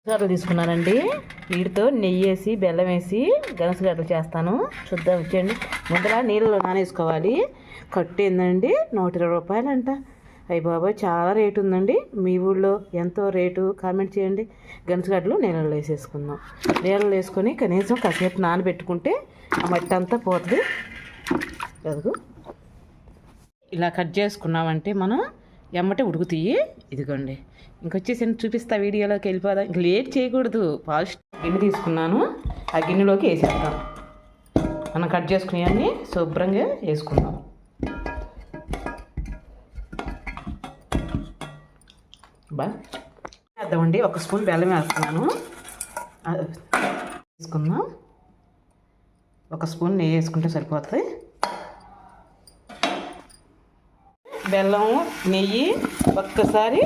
గడ్డలు తీసుకున్నానండి. వీటితో నెయ్యి వేసి బెల్లం వేసి గడ్డలు చేస్తాను. చూద్దాం వచ్చేయండి. ముందర నీళ్ళలో నానేసుకోవాలి. కట్టు ఏందండి 120 రూపాయలంట. అయ్యి బాబాయ్ చాలా రేటు ఉందండి. మీ ఊళ్ళో ఎంతో రేటు కామెంట్ చేయండి. గడ్డలు నీళ్ళలో వేసేసుకుందాం. నీళ్ళలో వేసుకొని కనీసం కాసేపు నానబెట్టుకుంటే ఆ మట్టి అంతా పోతుంది. అదిగో ఇలా కట్ చేసుకున్నామంటే మనం ఎమ్మటే ఉడుకుతాయి. ఇదిగోండి ఇంకొచ్చేసి చూపిస్తా. వీడియోలోకి వెళ్ళిపోదాం. ఇంక లేట్ చేయకూడదు. ఫాస్ట్ గిన్నె తీసుకున్నాను. ఆ గిన్నెలోకి వేసేద్దాం. మనం కట్ చేసుకునేవన్నీ శుభ్రంగా వేసుకుందాం. వేద్దామండి. 1 స్పూన్ బెల్లం వేస్తున్నాను. వేసుకుందాం. 1 స్పూన్ నెయ్యి వేసుకుంటే సరిపోతుంది. బెల్లం నెయ్యి ఒక్కసారి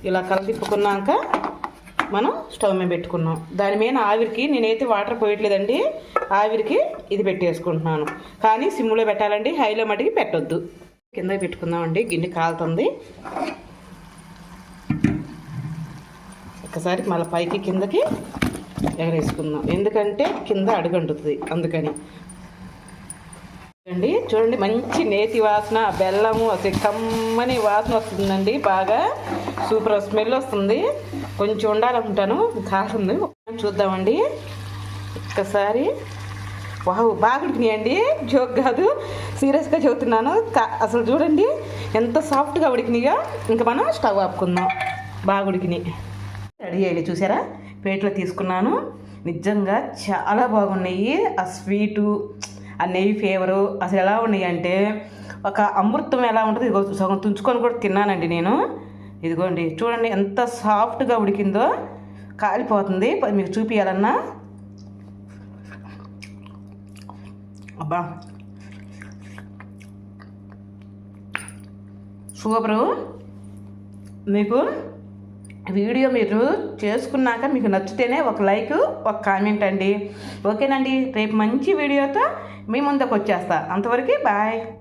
ఇలా కలదిప్పుకున్నాక మనం స్టవ్ మీద పెట్టుకున్నాం. దాని మీద ఆవిరికి నేనైతే వాటర్ పోయట్లేదండి. ఆవిరికి ఇది పెట్టేసుకుంటున్నాను. కానీ సిమ్లో పెట్టాలండి. హైలో మటుకి పెట్టొద్దు. కింద పెట్టుకుందామండి. గిన్నె కాలుతుంది. ఒకసారి మళ్ళీ పైకి కిందకి ఎగరేసుకుందాం. ఎందుకంటే కింద అడుగంటుతుంది అందుకని అండి. చూడండి మంచి నేతి వాసన, బెల్లము అసలు కమ్మని వాసన వస్తుందండి. బాగా సూపర్ స్మెల్ వస్తుంది. కొంచెం ఉండాలనుకుంటాను. కాస్తుంది. చూద్దామండి. ఒక్కసారి వావ్ బాగా ఉడికినాయండి. జోక్ కాదు, సీరియస్గా చెబుతున్నాను. అసలు చూడండి ఎంత సాఫ్ట్గా ఉడికినాయో. ఇంకా మనం స్టవ్ ఆపుకుందాం. బాగా ఉడికినాయి. రెడీ అయ్యి చూసారా, ప్లేట్లో తీసుకున్నాను. నిజంగా చాలా బాగున్నాయి. ఆ స్వీటు, ఆ నెయ్యి ఫ్లేవరు అసలు ఎలా ఉన్నాయి అంటే ఒక అమృతం ఎలా ఉంటుంది. ఇదిగో సగం తుంచుకొని కూడా తిన్నానండి నేను. ఇదిగోండి చూడండి ఎంత సాఫ్ట్గా ఉడికిందో. కాలిపోతుంది మీకు చూపించాలన్నా. అబ్బా సూపరు. మీకు వీడియో మీరు చేసుకున్నాక మీకు నచ్చితేనే ఒక లైక్, ఒక కామెంట్ అండి. ఓకేనండి. రేపు మంచి వీడియోతో మీ ముందుకు వచ్చేస్తా. అంతవరకు బాయ్.